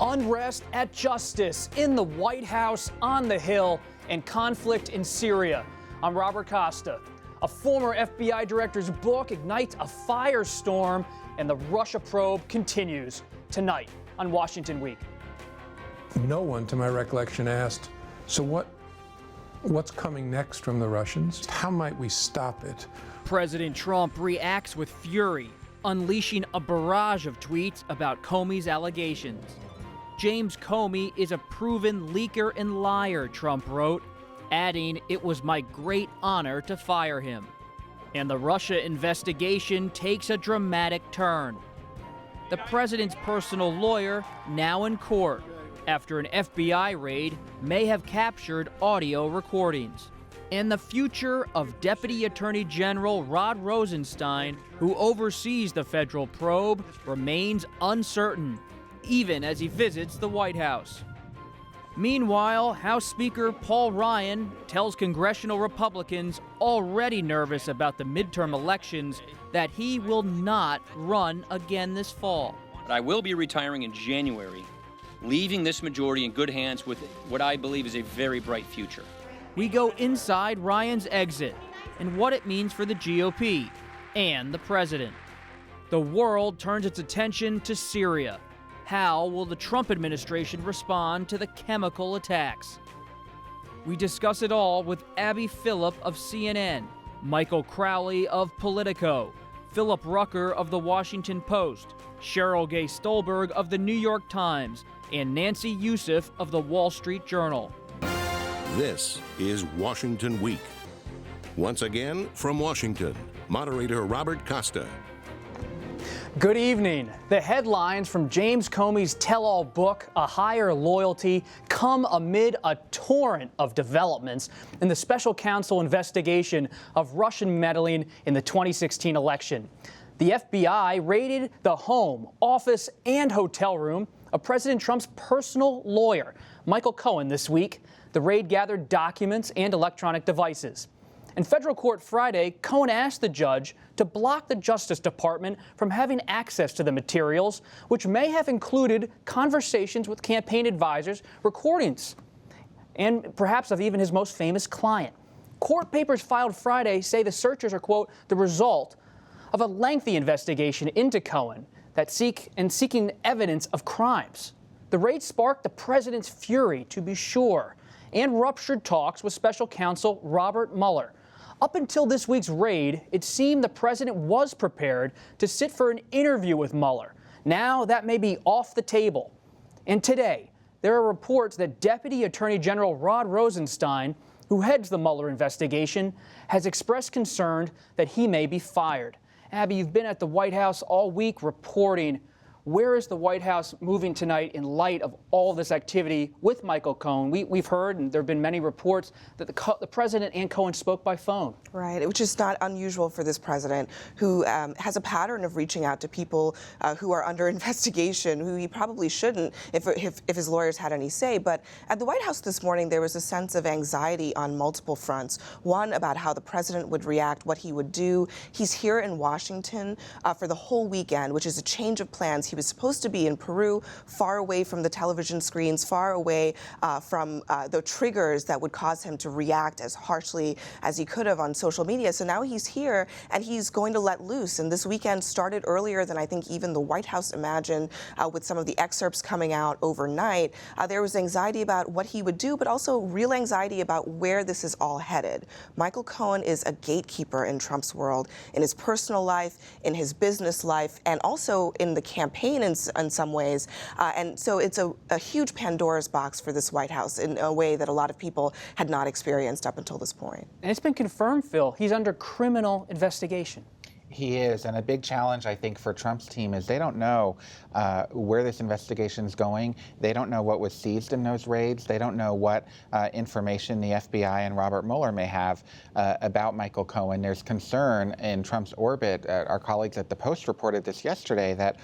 Unrest at justice in the White House, on the Hill, and conflict in Syria. I'm Robert Costa. A former FBI director's book ignites a firestorm, and the Russia probe continues tonight on Washington Week. No one, to my recollection, asked, so what's coming next from the Russians? How might we stop it? President Trump reacts with fury, unleashing a barrage of tweets about Comey's allegations. James Comey is a proven leaker and liar, Trump wrote, adding, "It was my great honor to fire him." And the Russia investigation takes a dramatic turn. The president's personal lawyer now in court after an FBI raid may have captured audio recordings. And the future of Deputy Attorney General Rod Rosenstein, who oversees the federal probe, remains uncertain, even as he visits the White House. Meanwhile, House Speaker Paul Ryan tells congressional Republicans already nervous about the midterm elections that he will not run again this fall. I will be retiring in January, leaving this majority in good hands with what I believe is a very bright future. We go inside Ryan's exit and what it means for the GOP and the president. The world turns its attention to Syria. How will the Trump administration respond to the chemical attacks? We discuss it all with Abby Phillip of CNN, Michael Crowley of Politico, Philip Rucker of The Washington Post, Cheryl Gay Stolberg of The New York Times, and Nancy Youssef of The Wall Street Journal. This is Washington Week. Once again, from Washington, moderator Robert Costa. Good evening. The headlines from James Comey's tell-all book, A Higher Loyalty, come amid a torrent of developments in the special counsel investigation of Russian meddling in the 2016 election. The FBI raided the home, office, and hotel room of President Trump's personal lawyer, Michael Cohen, this week. The raid gathered documents and electronic devices. In federal court Friday, Cohen asked the judge to block the Justice Department from having access to the materials, which may have included conversations with campaign advisors, recordings, and perhaps of even his most famous client. Court papers filed Friday say the searches are, quote, the result of a lengthy investigation into Cohen seeking evidence of crimes. The raid sparked the president's fury, to be sure, and ruptured talks with special counsel Robert Mueller. Up until this week's raid, it seemed the president was prepared to sit for an interview with Mueller. Now that may be off the table. And today, there are reports that Deputy Attorney General Rod Rosenstein, who heads the Mueller investigation, has expressed concern that he may be fired. Abby, you've been at the White House all week reporting. Where is the White House moving tonight in light of all this activity with Michael Cohen? We've heard, and there have been many reports, that the president and Cohen spoke by phone. Right, which is not unusual for this president, who has a pattern of reaching out to people who are under investigation, who he probably shouldn't if his lawyers had any say. But at the White House this morning, there was a sense of anxiety on multiple fronts. One, about how the president would react, what he would do. He's here in Washington for the whole weekend, which is a change of plans. He was supposed to be in Peru, far away from the television screens, far away from the triggers that would cause him to react as harshly as he could have on social media. So now he's here and he's going to let loose. And this weekend started earlier than I think even the White House imagined, with some of the excerpts coming out overnight. There was anxiety about what he would do, but also real anxiety about where this is all headed. Michael Cohen is a gatekeeper in Trump's world, in his personal life, in his business life, and also in the campaign in some ways. And so it's a huge Pandora's box for this White House in a way that a lot of people had not experienced up until this point. And it's been confirmed, Phil, he's under criminal investigation. He is, and a big challenge, I think, for Trump's team is they don't know where this investigation is going. They don't know what was seized in those raids. They don't know what information the FBI and Robert Mueller may have about Michael Cohen. There's concern in Trump's orbit. Our colleagues at the Post reported this yesterday that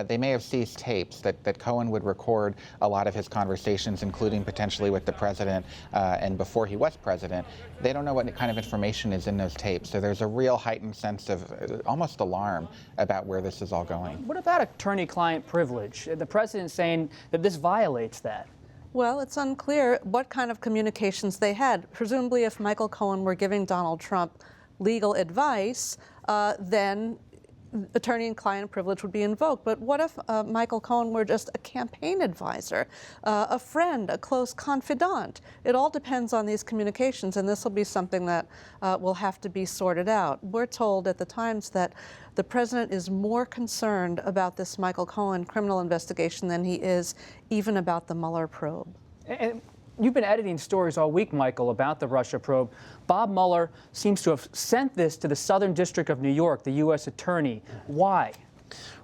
they may have seized tapes, that Cohen would record a lot of his conversations, including potentially with the president and before he was president. They don't know what kind of information is in those tapes. So there's a real heightened sense of almost alarm about where this is all going. What about attorney-client privilege? The president's saying that this violates that. Well, it's unclear what kind of communications they had. Presumably, if Michael Cohen were giving Donald Trump legal advice, then attorney and client privilege would be invoked. But what if Michael Cohen were just a campaign advisor, a friend, a close confidant? It all depends on these communications, and this will be something that will have to be sorted out. We're told at the Times that the president is more concerned about this Michael Cohen criminal investigation than he is even about the Mueller probe. And you've been editing stories all week, Michael, about the Russia probe. Bob Mueller seems to have sent this to the Southern District of New York, the U.S. attorney. Why?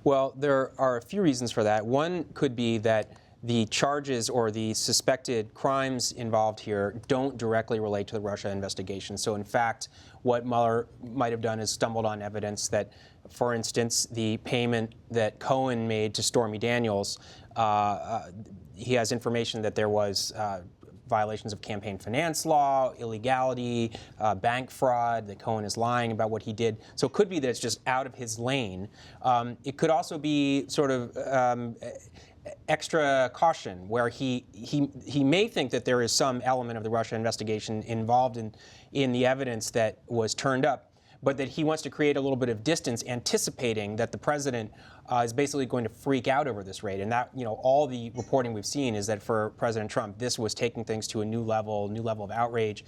Well, there are a few reasons for that. One could be that the charges or the suspected crimes involved here don't directly relate to the Russia investigation. So, in fact, what Mueller might have done is stumbled on evidence that, for instance, the payment that Cohen made to Stormy Daniels, he has information that there was violations of campaign finance law, illegality, bank fraud, that Cohen is lying about what he did. So it could be that it's just out of his lane. It could also be sort of extra caution, where he may think that there is some element of the Russia investigation involved in the evidence that was turned up, but that he wants to create a little bit of distance, anticipating that the president is basically going to freak out over this raid. And that, all the reporting we've seen is that for President Trump, this was taking things to a new level of outrage.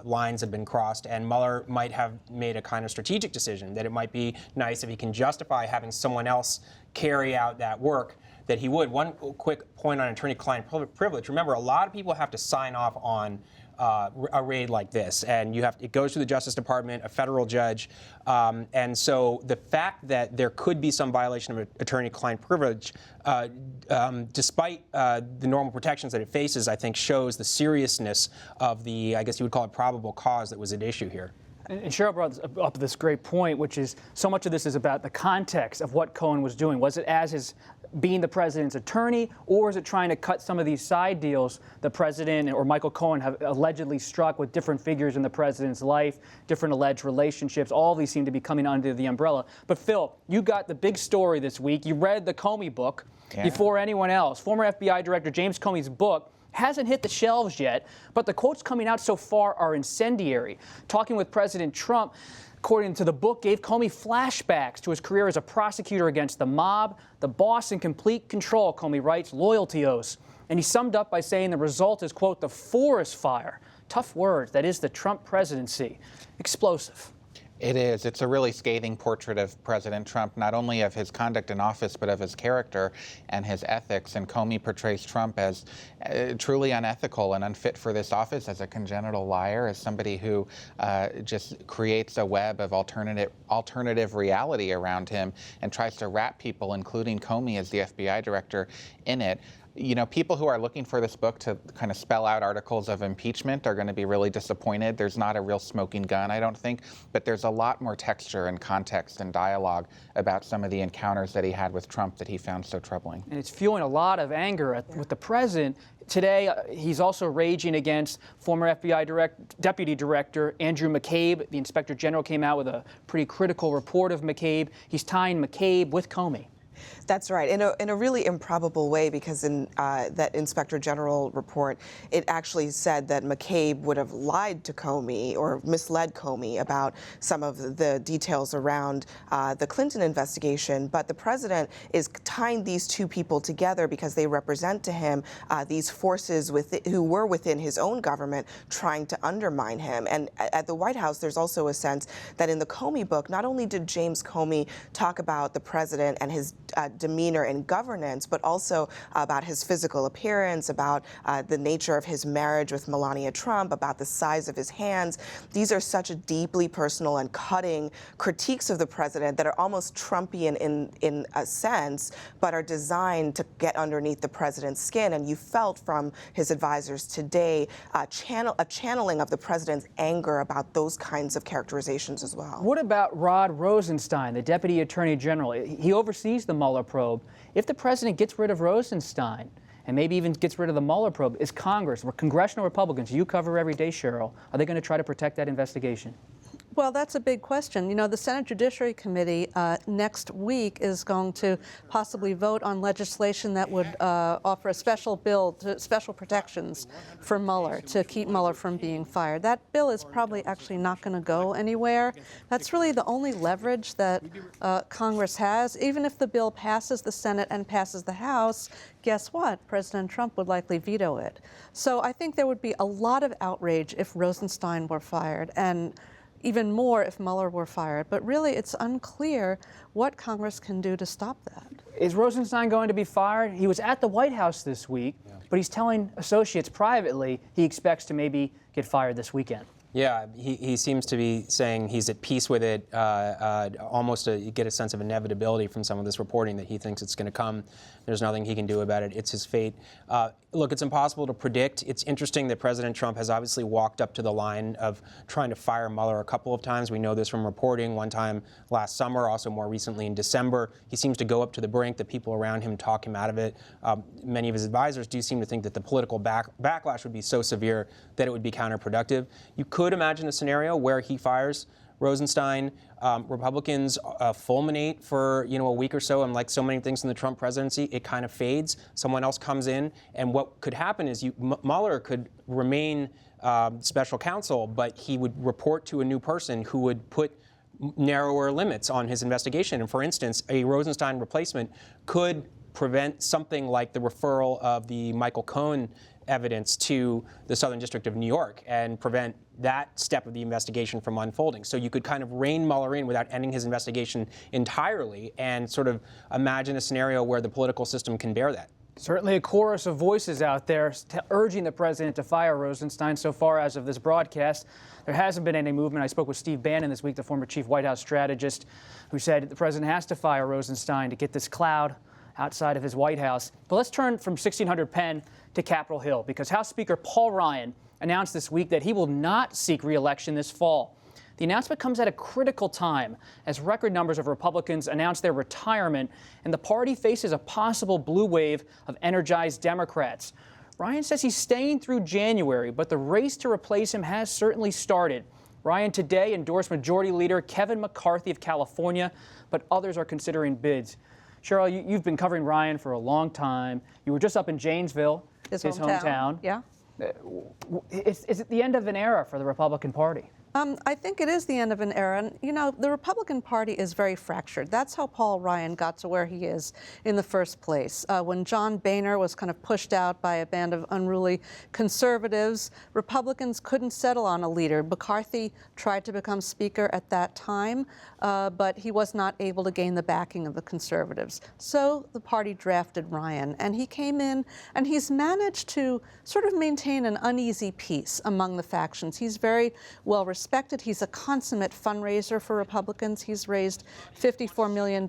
Lines have been crossed, and Mueller might have made a kind of strategic decision that it might be nice if he can justify having someone else carry out that work, that he would. One quick point on attorney-client privilege. Remember, a lot of people have to sign off on a raid like this, and it goes to the Justice Department, a federal judge, and so the fact that there could be some violation of attorney-client privilege, despite the normal protections that it faces, I think shows the seriousness of the, I guess you would call it, probable cause that was at issue here. And Cheryl brought up this great point, which is so much of this is about the context of what Cohen was doing. Was it as his being the president's attorney, or is it trying to cut some of these side deals the president or Michael Cohen have allegedly struck with different figures in the president's life, different alleged relationships? All of these seem to be coming under the umbrella. But Phil, you got the big story this week. You read the Comey book before anyone else. Former FBI Director James Comey's book hasn't hit the shelves yet, but the quotes coming out so far are incendiary. Talking with President Trump, according to the book, gave Comey flashbacks to his career as a prosecutor against the mob, the boss in complete control, Comey writes, loyalty oaths. And he summed up by saying the result is, quote, the forest fire. Tough words. That is the Trump presidency. Explosive. It is. It's a really scathing portrait of President Trump, not only of his conduct in office, but of his character and his ethics. And Comey portrays Trump as truly unethical and unfit for this office, as a congenital liar, as somebody who just creates a web of alternative reality around him and tries to wrap people, including Comey as the FBI director, in it. People who are looking for this book to kind of spell out articles of impeachment are going to be really disappointed. There's not a real smoking gun, I don't think, but there's a lot more texture and context and dialogue about some of the encounters that he had with Trump that he found so troubling. And it's fueling a lot of anger with the president. Today, he's also raging against former FBI Deputy Director Andrew McCabe. The Inspector General came out with a pretty critical report of McCabe. He's tying McCabe with Comey. That's right, in a really improbable way, because in that Inspector General report, it actually said that McCabe would have lied to Comey or misled Comey about some of the details around the Clinton investigation. But the president is tying these two people together because they represent to him these forces who were within his own government trying to undermine him. And at the White House, there's also a sense that in the Comey book, not only did James Comey talk about the president and his demeanor and governance, but also about his physical appearance, about the nature of his marriage with Melania Trump, about the size of his hands. These are such deeply personal and cutting critiques of the president that are almost Trumpian in a sense, but are designed to get underneath the president's skin. And you felt from his advisors today a channeling of the president's anger about those kinds of characterizations as well. What about Rod Rosenstein, the Deputy Attorney General? He oversees the Mueller probe. If the president gets rid of Rosenstein and maybe even gets rid of the Mueller probe, is Congress, or congressional Republicans, you cover every day, Cheryl, are they going to try to protect that investigation? Well, that's a big question. You know, the Senate Judiciary Committee next week is going to possibly vote on legislation that would offer a special bill, special protections for Mueller to keep Mueller from being fired. That bill is probably actually not going to go anywhere. That's really the only leverage that Congress has. Even if the bill passes the Senate and passes the House, guess what? President Trump would likely veto it. So I think there would be a lot of outrage if Rosenstein were fired, and even more if Mueller were fired. But really, it's unclear what Congress can do to stop that. Is Rosenstein going to be fired? He was at the White House this week, but he's telling associates privately he expects to maybe get fired this weekend. Yeah, he seems to be saying he's at peace with it, almost you get a sense of inevitability from some of this reporting that he thinks it's going to come. There's nothing he can do about it. It's his fate. Look, it's impossible to predict. It's interesting that President Trump has obviously walked up to the line of trying to fire Mueller a couple of times. We know this from reporting, one time last summer, also more recently in December. He seems to go up to the brink. The people around him talk him out of it. Many of his advisors do seem to think that the political backlash would be so severe that it would be counterproductive. You could imagine a scenario where he fires Rosenstein. Republicans fulminate for a week or so, and like so many things in the Trump presidency, it kind of fades. Someone else comes in, and what could happen is Mueller could remain special counsel, but he would report to a new person who would put narrower limits on his investigation. And for instance, a Rosenstein replacement could prevent something like the referral of the Michael Cohen evidence to the Southern District of New York and prevent that step of the investigation from unfolding. So you could kind of rein Mueller in without ending his investigation entirely and sort of imagine a scenario where the political system can bear that. Certainly a chorus of voices out there urging the president to fire Rosenstein. So far as of this broadcast, there hasn't been any movement. I spoke with Steve Bannon this week, the former chief White House strategist, who said the president has to fire Rosenstein to get this cloud outside of his White House. But let's turn from 1600 Penn to Capitol Hill, because House Speaker Paul Ryan announced this week that he will not seek re-election this fall. The announcement comes at a critical time as record numbers of Republicans announce their retirement and the party faces a possible blue wave of energized Democrats. Ryan says he's staying through January, but the race to replace him has certainly started. Ryan today endorsed Majority Leader Kevin McCarthy of California, but others are considering bids. Cheryl, you've been covering Ryan for a long time. You were just up in Janesville, his hometown. Yeah. Is it the end of an era for the Republican Party? I think it is the end of an era. And, you know, the Republican Party is very fractured. That's how Paul Ryan got to where he is in the first place. When John Boehner was kind of pushed out by a band of unruly conservatives, Republicans couldn't settle on a leader. McCarthy tried to become Speaker at that time, but he was not able to gain the backing of the conservatives. So the party drafted Ryan, and he came in, and he's managed to sort of maintain an uneasy peace among the factions. He's very well respected. He's a consummate fundraiser for Republicans. He's raised $54 million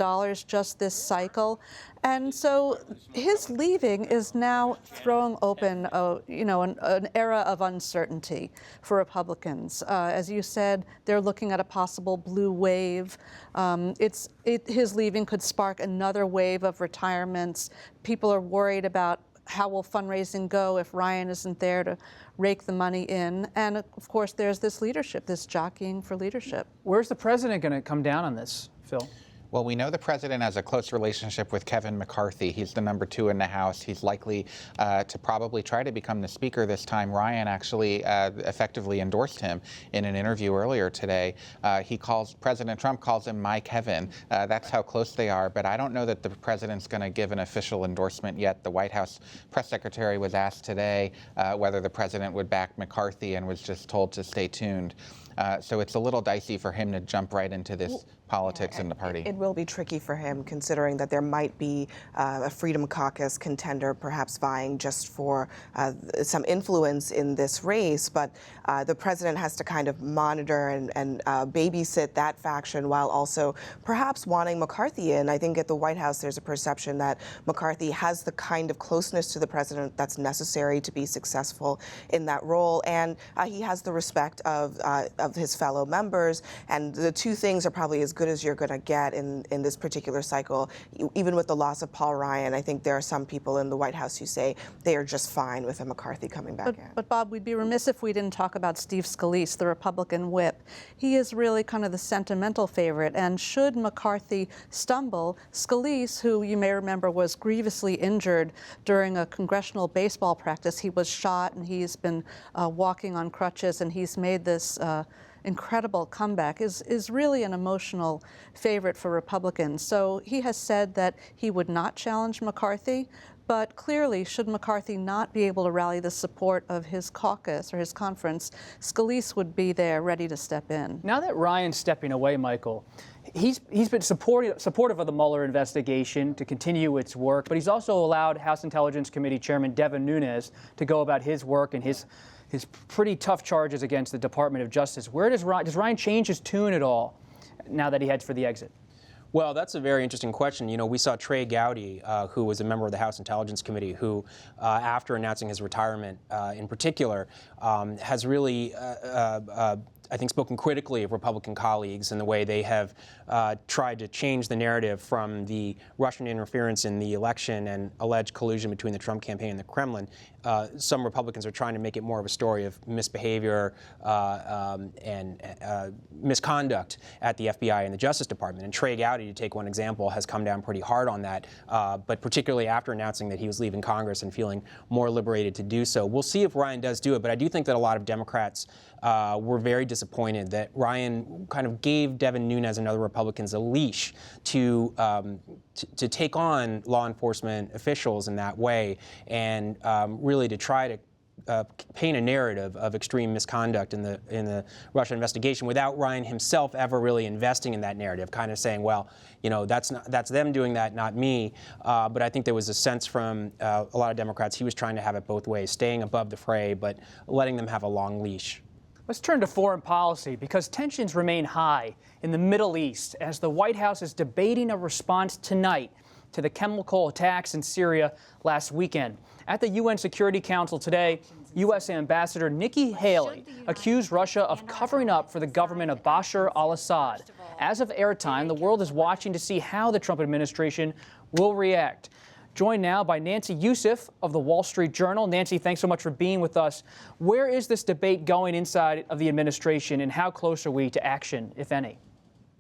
just this cycle. And so his leaving is now throwing open, an era of uncertainty for Republicans. As you said, they're looking at a possible blue wave. His leaving could spark another wave of retirements. People are worried about how will fundraising go if Ryan isn't there to rake the money in? And of course, there's this leadership, this jockeying for leadership. Where's the president going to come down on this, Phil? Well, we know the president has a close relationship with Kevin McCarthy. He's the number 2 in the House. He's likely to probably try to become the Speaker this time. Ryan actually effectively endorsed him in an interview earlier today. President Trump calls him my Kevin. That's how close they are. But I don't know that the president's going to give an official endorsement yet. The White House press secretary was asked today whether the president would back McCarthy and was just told to stay tuned. So it's a little dicey for him to jump right into this politics in the party. It will be tricky for him, considering that there might be a Freedom Caucus contender perhaps vying just for some influence in this race. But the president has to kind of monitor and babysit that faction while also perhaps wanting McCarthy in. I think at the White House there's a perception that McCarthy has the kind of closeness to the president that's necessary to be successful in that role. And he has the respect of his fellow members. And the two things are probably as good as you're going to get in this particular cycle. Even with the loss of Paul Ryan, I think there are some people in the White House who say they are just fine with a McCarthy coming back in. But Bob, we'd be remiss if we didn't talk about Steve Scalise, the Republican whip. He is really kind of the sentimental favorite, and should McCarthy stumble, Scalise, who you may remember was grievously injured during a congressional baseball practice, he was shot and he's been walking on crutches, and he's made this incredible comeback, is really an emotional favorite for Republicans. So he has said that he would not challenge McCarthy, but clearly, should McCarthy not be able to rally the support of his caucus or his conference, Scalise would be there ready to step in. Now that Ryan's stepping away, Michael, he's been supportive of the Mueller investigation to continue its work, but he's also allowed House Intelligence Committee Chairman Devin Nunes to go about his work and his pretty tough charges against the Department of Justice. Where does Ryan change his tune at all now that he heads for the exit? Well, that's a very interesting question. You know, we saw Trey Gowdy, who was a member of the House Intelligence Committee, who, after announcing his retirement in particular, has really I think, spoken critically of Republican colleagues and the way they have tried to change the narrative from the Russian interference in the election and alleged collusion between the Trump campaign and the Kremlin. Some Republicans are trying to make it more of a story of misbehavior and misconduct at the FBI and the Justice Department. And Trey Gowdy, to take one example, has come down pretty hard on that, but particularly after announcing that he was leaving Congress and feeling more liberated to do so. We'll see if Ryan does do it, but I do think that a lot of Democrats were very disappointed that Ryan kind of gave Devin Nunes and other Republicans a leash to take on law enforcement officials in that way, and really to try to paint a narrative of extreme misconduct in the Russia investigation without Ryan himself ever really investing in that narrative, kind of saying, well, you know, that's them doing that, not me. But I think there was a sense from a lot of Democrats he was trying to have it both ways, staying above the fray, but letting them have a long leash. Let's turn to foreign policy, because tensions remain high in the Middle East as the White House is debating a response tonight to the chemical attacks in Syria last weekend. At the UN Security Council today, U.S. Ambassador Nikki Haley accused Russia of covering up for the government of Bashar al-Assad. As of airtime, the world is watching to see how the Trump administration will react. Joined now by Nancy Youssef of the Wall Street Journal. Nancy, thanks so much for being with us. Where is this debate going inside of the administration, and how close are we to action, if any?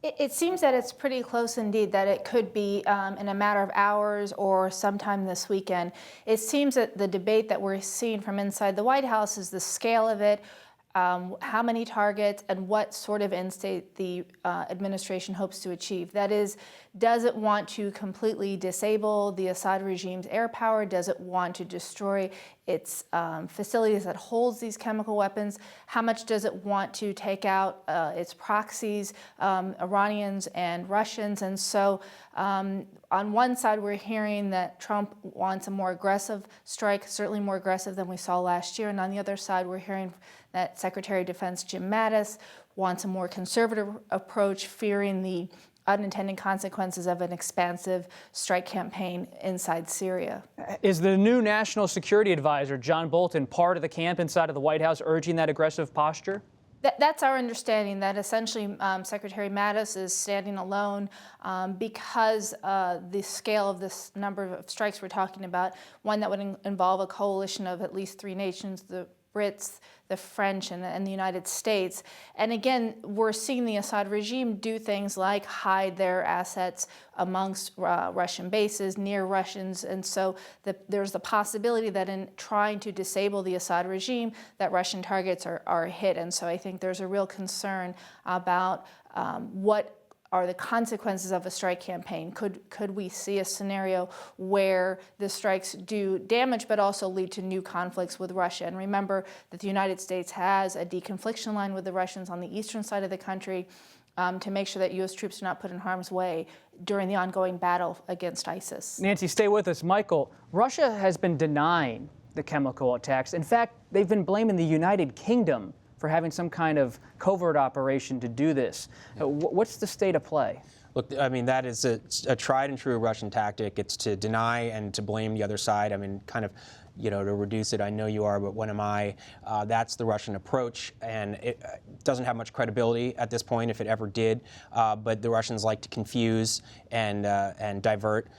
It seems that it's pretty close indeed, that it could be in a matter of hours or sometime this weekend. It seems that the debate that we're seeing from inside the White House is the scale of it, how many targets, and what sort of end state the administration hopes to achieve. That is, does it want to completely disable the Assad regime's air power? Does it want to destroy its facilities that holds these chemical weapons? How much does it want to take out its proxies, Iranians and Russians? And so on one side, we're hearing that Trump wants a more aggressive strike, certainly more aggressive than we saw last year. And on the other side, we're hearing that Secretary of Defense Jim Mattis wants a more conservative approach, fearing the unintended consequences of an expansive strike campaign inside Syria. Is the new National Security Advisor, John Bolton, part of the camp inside of the White House urging that aggressive posture? That's our understanding, that essentially Secretary Mattis is standing alone because the scale of this number of strikes we're talking about, one that would involve a coalition of at least 3 nations, the Brits, the French, and the United States. And again, we're seeing the Assad regime do things like hide their assets amongst Russian bases, near Russians, and so there's the possibility that in trying to disable the Assad regime, that Russian targets are hit. And so I think there's a real concern about what are the consequences of a strike campaign. Could we see a scenario where the strikes do damage but also lead to new conflicts with Russia? And remember that the United States has a deconfliction line with the Russians on the eastern side of the country to make sure that U.S. troops are not put in harm's way during the ongoing battle against ISIS. Nancy, stay with us. Michael, Russia has been denying the chemical attacks. In fact, they've been blaming the United Kingdom for having some kind of covert operation to do this. What's the state of play? Look, I mean, that is a tried and true Russian tactic. It's to deny and to blame the other side. I mean, kind of, you know, to reduce it, I know you are, but when am I? That's the Russian approach, and it doesn't have much credibility at this point, if it ever did. But the Russians like to confuse and divert.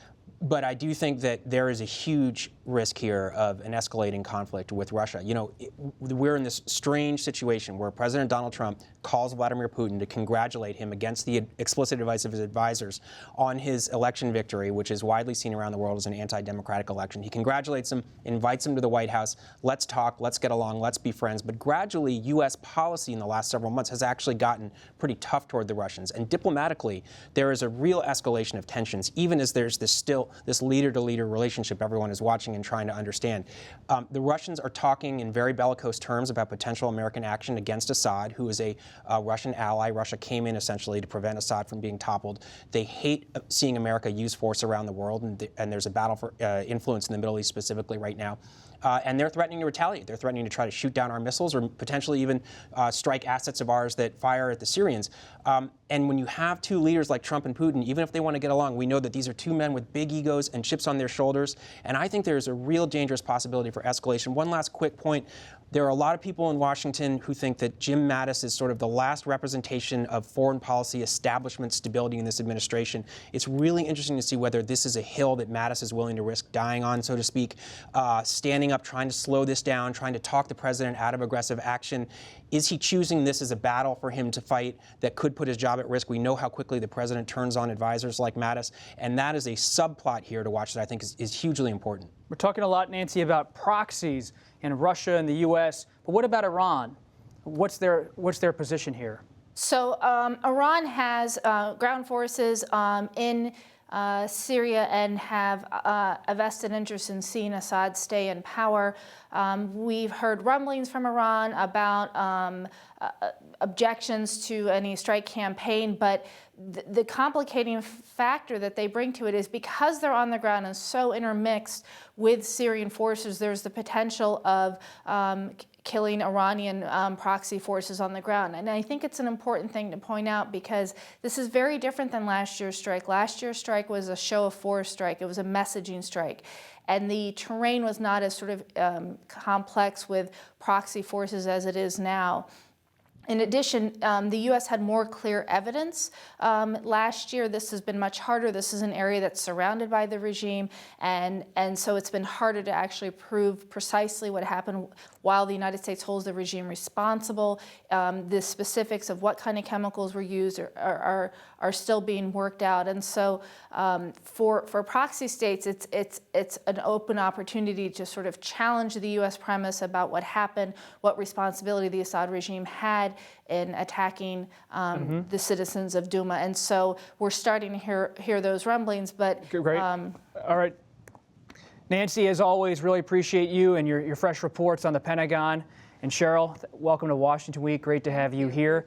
But I do think that there is a huge risk here of an escalating conflict with Russia. You know, we're in this strange situation where President Donald Trump calls Vladimir Putin to congratulate him against the explicit advice of his advisors on his election victory, which is widely seen around the world as an anti-democratic election. He congratulates him, invites him to the White House. Let's talk, let's get along, let's be friends. But gradually, U.S. policy in the last several months has actually gotten pretty tough toward the Russians. And diplomatically, there is a real escalation of tensions, even as there's this leader-to-leader relationship everyone is watching and trying to understand. The Russians are talking in very bellicose terms about potential American action against Assad, who is a Russian ally. Russia came in essentially to prevent Assad from being toppled. They hate seeing America use force around the world, and there's a battle for influence in the Middle East specifically right now. And they're threatening to retaliate. They're threatening to try to shoot down our missiles or potentially even strike assets of ours that fire at the Syrians. And when you have two leaders like Trump and Putin, even if they want to get along, we know that these are two men with big egos and chips on their shoulders. And I think there's a real dangerous possibility for escalation. One last quick point. There are a lot of people in Washington who think that Jim Mattis is sort of the last representation of foreign policy establishment stability in this administration. It's really interesting to see whether this is a hill that Mattis is willing to risk dying on, so to speak, standing up, trying to slow this down, trying to talk the president out of aggressive action. Is he choosing this as a battle for him to fight that could put his job at risk? We know how quickly the president turns on advisors like Mattis, and that is a subplot here to watch that I think is hugely important. We're talking a lot, Nancy, about proxies in Russia and the U.S., but what about Iran? What's their position here? So Iran has ground forces in Syria and have a vested interest in seeing Assad stay in power. We've heard rumblings from Iran about objections to any strike campaign, but the complicating factor that they bring to it is because they're on the ground and so intermixed with Syrian forces, there's the potential of killing Iranian proxy forces on the ground. And I think it's an important thing to point out because this is very different than last year's strike. Last year's strike was a show of force strike. It was a messaging strike. And the terrain was not as sort of complex with proxy forces as it is now. In addition, the U.S. had more clear evidence. Last year, this has been much harder. This is an area that's surrounded by the regime, and so it's been harder to actually prove precisely what happened while the United States holds the regime responsible. The specifics of what kind of chemicals were used are still being worked out. And so for proxy states, it's an open opportunity to sort of challenge the U.S. premise about what happened, what responsibility the Assad regime had in attacking the citizens of Duma. And so we're starting to hear those rumblings. But great. All right. Nancy, as always, really appreciate you and your fresh reports on the Pentagon. And Cheryl, welcome to Washington Week. Great to have you here.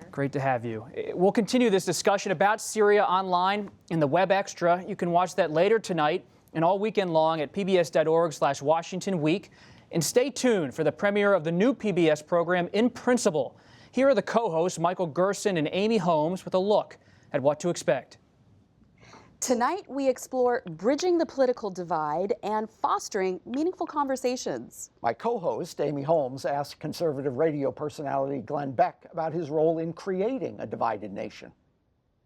Great to have you. We'll continue this discussion about Syria online in the Web Extra. You can watch that later tonight and all weekend long at pbs.org/Washington Week. And stay tuned for the premiere of the new PBS program, In Principle. Here are the co-hosts, Michael Gerson and Amy Holmes, with a look at what to expect. Tonight, we explore bridging the political divide and fostering meaningful conversations. My co-host, Amy Holmes, asked conservative radio personality Glenn Beck about his role in creating a divided nation.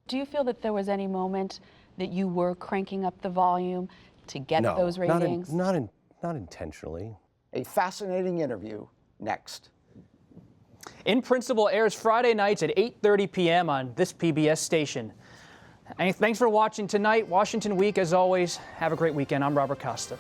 Do you feel that there was any moment that you were cranking up the volume to get those ratings? Not intentionally. A fascinating interview next. In Principle airs Friday nights at 8:30 p.m. on this PBS station. And thanks for watching tonight. Washington Week, as always. Have a great weekend. I'm Robert Costa.